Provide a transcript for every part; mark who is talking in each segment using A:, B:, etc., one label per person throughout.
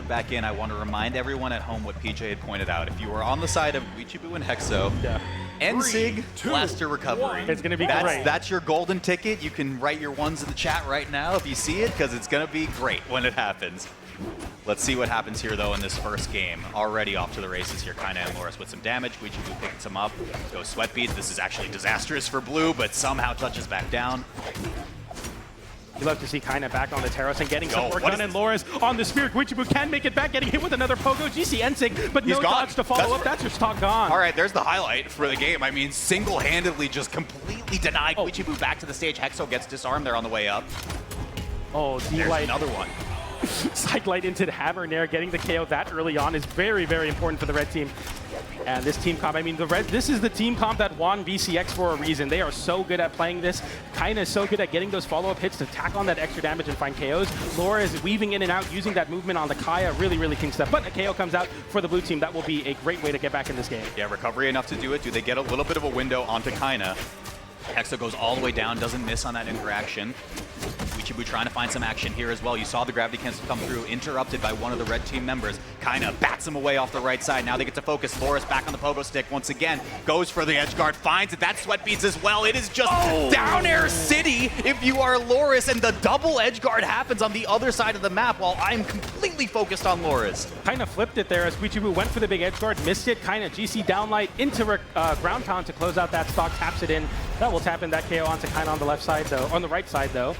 A: back in, I want to remind everyone at home what PJ had pointed out. If you were on the side of Guichabou and Hexo, NSIG, Blaster Recovery.
B: It's going to be great.
A: That's your golden ticket. You can write your ones in the chat right now if you see it, because it's going to be great when it happens. Let's see what happens here, though, in this first game. Already off to the races here. Kyna and Loris with some damage. Guichabou picks him up. Goes sweat beads. This is actually disastrous for blue, but somehow touches back down.
B: You love to see Kyna back on the terrace and getting some work done, and Loris on the spear. Guichabou can make it back, getting hit with another pogo. GC NSIG, but no dodge to follow up. That's your stock gone.
A: All right, there's the highlight for the game. I mean, single-handedly just completely denied Guichabou back to the stage. Hexo gets disarmed there on the way up.
B: Oh,
A: there's another one.
B: Cyclite into the hammer nair, getting the KO that early on is very, very important for the red team. And this team comp, I mean, this is the team comp that won VCX for a reason. They are so good at playing this. Kyna is so good at getting those follow-up hits to tack on that extra damage and find KOs. Laura is weaving in and out, using that movement on the Kaya. Really, really king stuff. But a KO comes out for the blue team. That will be a great way to get back in this game.
A: Yeah, recovery enough to do it. Do they get a little bit of a window onto Kyna? Hexo goes all the way down, doesn't miss on that interaction. Guichabou trying to find some action here as well. You saw the gravity cancel come through, interrupted by one of the red team members. Kyna bats him away off the right side. Now they get to focus. Loris back on the pogo stick once again. Goes for the edge guard, finds it. That sweat beads as well. It is just down air city if you are Loris, and the double edge guard happens on the other side of the map while I'm completely focused on Loris.
B: Kyna flipped it there as Guichabou went for the big edge guard, missed it. Kyna GC downlight into ground pound to close out that stock, taps it in. That will tap in that KO onto Kyna on the left side though, on the right side though.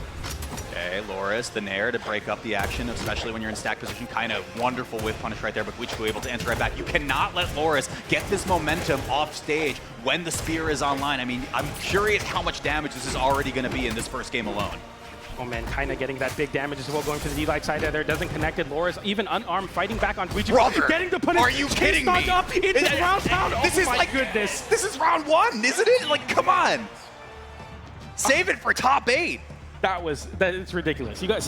A: Okay, Loris, the nair to break up the action, especially when you're in stack position. Kyna wonderful with punish right there, but Guichabou able to enter right back. You cannot let Loris get this momentum off stage when the spear is online. I mean, I'm curious how much damage this is already going to be in this first game alone.
B: Oh man, Kyna getting that big damage as well, going for the D-Light side there. Doesn't connect it. Loris, even unarmed, fighting back on Guichabou. Getting the punish.
A: Are you kidding me?
B: Up into ground pound.
A: This is like goodness. This is round one, isn't it? Like, come on. Save it for top 8.
B: It's ridiculous. You got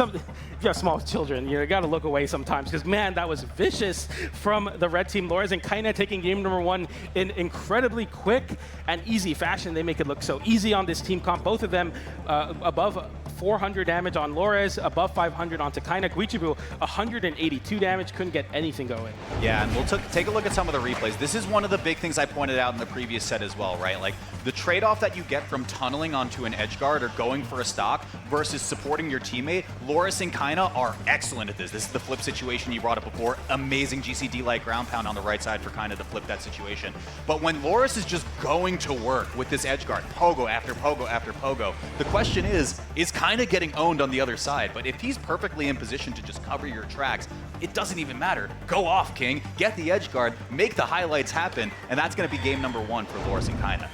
B: small children, you got to look away sometimes, because man, that was vicious from the red team. Loris and Kyna taking game number 1 in incredibly quick and easy fashion. They make it look so easy on this team comp. Both of them above 400 damage on Loris, above 500 onto Kyna. Guichabou, 182 damage, couldn't get anything going.
A: Yeah, and we'll take a look at some of the replays. This is one of the big things I pointed out in the previous set as well, right? Like, the trade-off that you get from tunneling onto an edge guard or going for a stock versus supporting your teammate. Loris and Kyna are excellent at this. This is the flip situation you brought up before. Amazing GCD light ground pound on the right side for Kyna to flip that situation. But when Loris is just going to work with this edge guard, pogo after pogo after pogo, the question is Kyna getting owned on the other side? But if he's perfectly in position to just cover your tracks, it doesn't even matter. Go off, King. Get the edge guard, make the highlights happen, and that's going to be game number 1 for Loris and Kyna.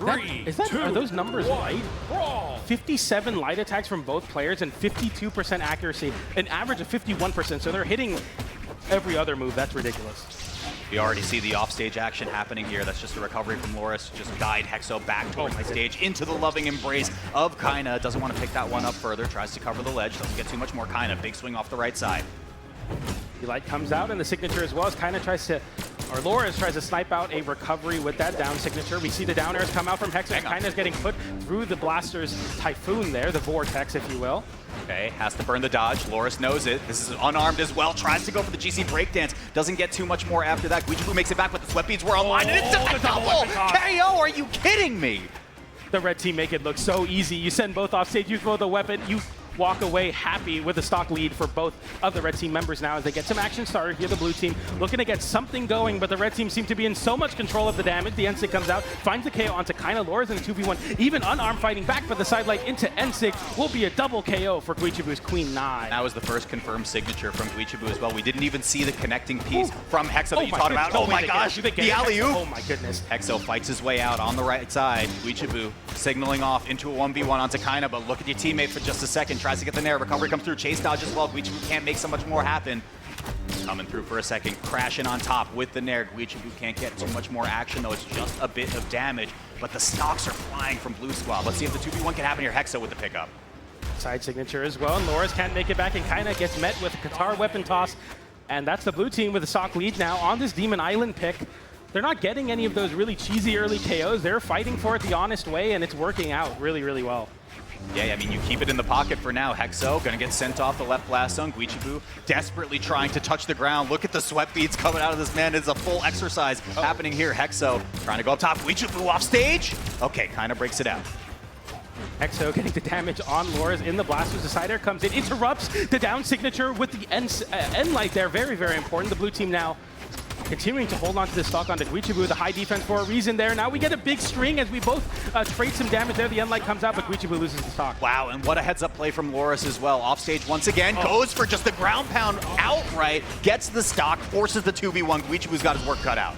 B: Are those numbers right? 57 light attacks from both players and 52% accuracy, an average of 51%, so they're hitting every other move. That's ridiculous.
A: We already see the offstage action happening here. That's just a recovery from Loris. Just guide Hexo back towards the stage into the loving embrace of Kyna. Doesn't want to pick that one up further. Tries to cover the ledge. Doesn't get too much more. Kyna, big swing off the right side.
B: The light comes out in the signature as well as Kyna Loris tries to snipe out a recovery with that down signature. We see the down airs come out from Hexo. Kyna's getting put through the Blaster's Typhoon there, the vortex, if you will.
A: Okay, has to burn the dodge. Loris knows it. This is unarmed as well. Tries to go for the GC breakdance. Doesn't get too much more after that. Guichabou makes it back, but the sweat beads were online, and it's just a double KO. Are you kidding me?
B: The red team make it look so easy. You send both off stage, you throw the weapon, you walk away happy with a stock lead for both of the red team members now as they get some action started here. The blue team looking to get something going, but the red team seem to be in so much control of the damage. The NSIG comes out, finds the KO onto Kyna. Loris in a 2v1, even unarmed fighting back, but the sidelight into NSIG will be a double KO for Guichabou's Queen 9.
A: That was the first confirmed signature from Guichabou as well. We didn't even see the connecting piece from Hexo that you talked about. Oh my gosh, the alley-oop.
B: Oh my goodness.
A: Hexo fights his way out on the right side. Guichabou signaling off into a 1v1 onto Kyna, but look at your teammate for just a second. Tries to get the nair. Recovery comes through. Chase dodge as well. Guichabou can't make so much more happen. Coming through for a second. Crashing on top with the nair. Guichabou can't get too much more action, though. It's just a bit of damage. But the stocks are flying from Blue Squad. Let's see if the 2v1 can happen here. Hexo with the pickup.
B: Side signature as well. And Loris can't make it back, and Kyna gets met with a Qatar weapon toss. And that's the blue team with a stock lead now on this Demon Island pick. They're not getting any of those really cheesy early KOs. They're fighting for it the honest way, and it's working out really, really well.
A: Yeah, I mean, you keep it in the pocket for now. Hexo gonna get sent off the left blast zone. Guichabou desperately trying to touch the ground. Look at the sweat beads coming out of this man. It's a full exercise happening here. Hexo trying to go up top. Guichabou off stage. Okay, kind of breaks it out.
B: Hexo getting the damage on Loras in the blasters. The side air comes in, interrupts the down signature with the end light there. Very, very important. The blue team now continuing to hold on to the stock onto Guichabou. The high defense for a reason there. Now we get a big string as we both trade some damage there. The end light comes out, but Guichabou loses the stock.
A: Wow, and what a heads-up play from Loras as well. Offstage once again, goes for just the ground pound outright, gets the stock, forces the 2v1. Guichabou's got his work cut out.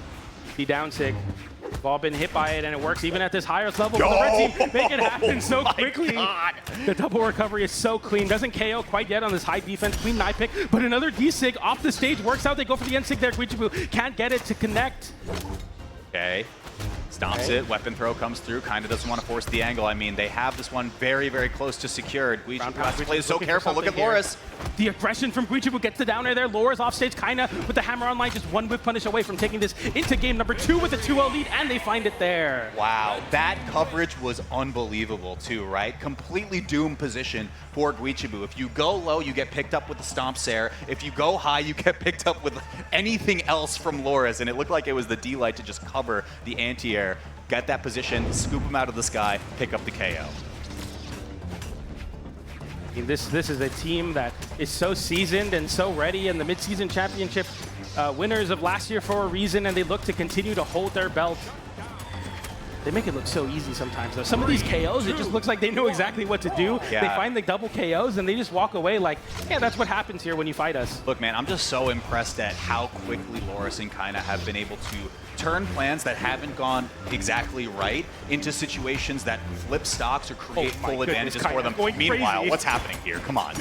B: The down sig. We've all been hit by it, and it works even at this higher level. The red team make it happen so quickly.
A: God.
B: The double recovery is so clean. Doesn't KO quite yet on this high defense. Clean knife pick, but another D-sig off the stage. Works out. They go for the N-sig there. Guichabou can't get it to connect.
A: Okay. Stomps it, weapon throw comes through, kind of doesn't want to force the angle. I mean, they have this one very, very close to secured. Guichabou has to play so careful. Look at Loras.
B: The aggression from Guichabou gets the down air there. Loras off stage, Kyna with the hammer online, just one whip punish away from taking this into game number 2 with a 2-0 lead, and they find it there.
A: Wow, that coverage was unbelievable too, right? Completely doomed position for Guichabou. If you go low, you get picked up with the stomp Sair. If you go high, you get picked up with anything else from Loras, and it looked like it was the D-light to just cover the anti-air. Get that position, scoop him out of the sky, pick up the KO.
B: This is a team that is so seasoned and so ready, and the Midseason Championship winners of last year for a reason, and they look to continue to hold their belt. They make it look so easy sometimes, though. Some of these KOs, it just looks like they know exactly what to do.
A: Yeah.
B: They find the double KOs, and they just walk away like, yeah, that's what happens here when you fight us.
A: Look, man, I'm just so impressed at how quickly Loras and Kyna have been able to turn plans that haven't gone exactly right into situations that flip stocks or create full advantages for them. Meanwhile, what's happening here? Come on.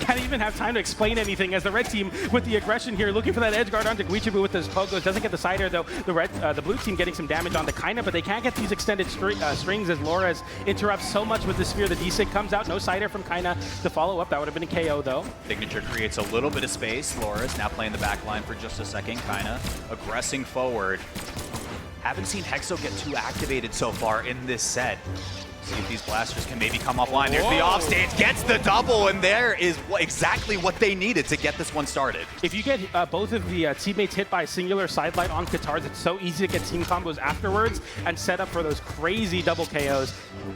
B: Can't even have time to explain anything as the red team with the aggression here, looking for that edge guard onto Guichabou with those pogos. Doesn't get the side air though. The blue team getting some damage onto Kyna, but they can't get these extended strings as Loras interrupts so much with the spear. The D-sig comes out, no side air from Kyna to follow up. That would have been a KO though.
A: Signature creates a little bit of space. Loras now playing the back line for just a second. Kyna aggressing forward. Haven't seen Hexo get too activated so far in this set. See if these blasters can maybe come offline. There's the offstage, gets the double, and there is exactly what they needed to get this one started.
B: If you get both of the teammates hit by a singular sidelight on Katars, it's so easy to get team combos afterwards and set up for those crazy double KOs.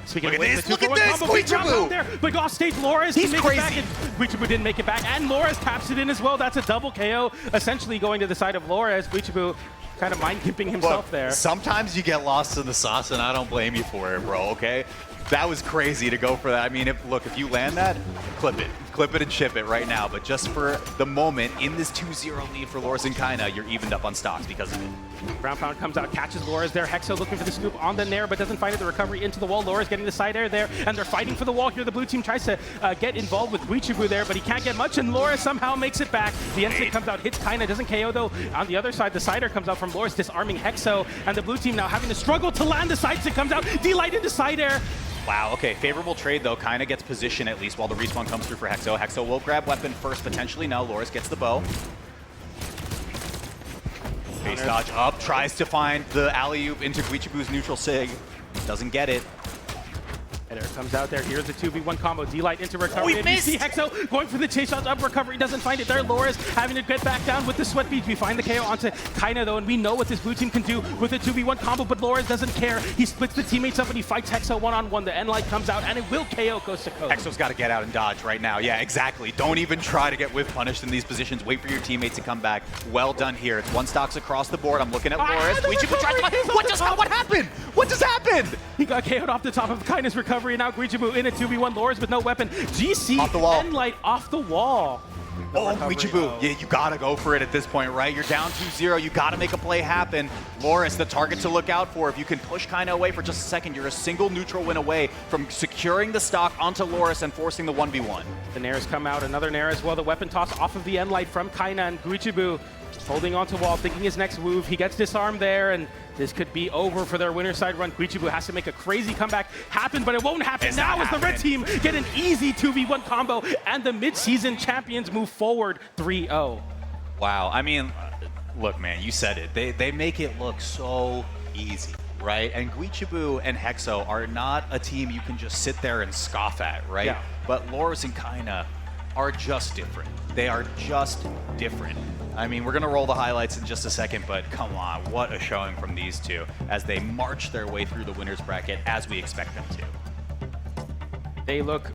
B: Speaking
A: Look at this,
B: Guichabou! But off stage, Loras
A: He's
B: can make
A: crazy.
B: it back. Guichabou didn't make it back, and Loras taps it in as well. That's a double KO, essentially going to the side of Loras. Guichabou kind of mind-kimping himself there.
A: Sometimes you get lost in the sauce, and I don't blame you for it, bro, okay? That was crazy to go for that. I mean, if you land that, clip it. Clip it and ship it right now. But just for the moment, in this 2-0 lead for Loras and Kyna, you're evened up on stocks because of it.
B: Ground pound comes out, catches Loras there. Hexo looking for the scoop on the Nair, but doesn't find it. The recovery into the wall. Loras getting the side air there, and they're fighting for the wall here. The blue team tries to get involved with Guichabou there, but he can't get much, and Loras somehow makes it back. The N-sig comes out, hits Kyna, doesn't KO though. On the other side, the side air comes out from Loras, disarming Hexo, and the blue team now having to struggle to land. The side stick comes out, D-light into side air.
A: Wow, okay, favorable trade though. Kyna gets position at least while the respawn comes through for Hexo. Hexo will grab weapon first, potentially. Now Loras gets the bow. Face dodge up, tries to find the alley-oop into Guichabou's neutral sig. Doesn't get it.
B: And there comes out there. Here's the 2v1 combo. D-light into recovery. And you see Hexo going for the chase shots up recovery. Doesn't find it there. Loras having to get back down with the sweat beads. We find the KO onto Kyna though, and we know what this blue team can do with a 2v1 combo, but Loras doesn't care. He splits the teammates up and he fights Hexo one-on-one. The end light comes out and it will KO coast to coast.
A: Hexo's got to get out and dodge right now. Yeah, exactly. Don't even try to get whiff punished in these positions. Wait for your teammates to come back. Well done here. It's one stocks across the board. I'm looking at Loras. What happened? What just happened?
B: He got KO'd off the top of Kyna's recovery, and now Guichabou in a 2v1. Loras with no weapon. GC
A: off the wall.
B: end light off the wall.
A: Oh, Guichabou. Yeah, you gotta go for it at this point, right? You're down 2-0. You gotta make a play happen. Loras, the target to look out for. If you can push Kyna away for just a second, you're a single neutral win away from securing the stock onto Loras and forcing the 1v1.
B: The Nairs come out. Another Nair as well. The weapon toss off of the end light from Kyna, and Guichabou holding onto wall, thinking his next move. He gets disarmed there, and this could be over for their winner side run. Guichabou has to make a crazy comeback happen, but it won't happen now as the red team get an easy 2v1 combo, and the mid-season champions move forward 3-0.
A: Wow, I mean, look, man, you said it. They make it look so easy. right? And Guichabou and Hexo are not a team you can just sit there and scoff at, right?
B: Yeah.
A: But Loris and Kyna are just different. They are just different. I mean, we're going to roll the highlights in just a second, but come on, what a showing from these two as they march their way through the winner's bracket as we expect them to.
B: They look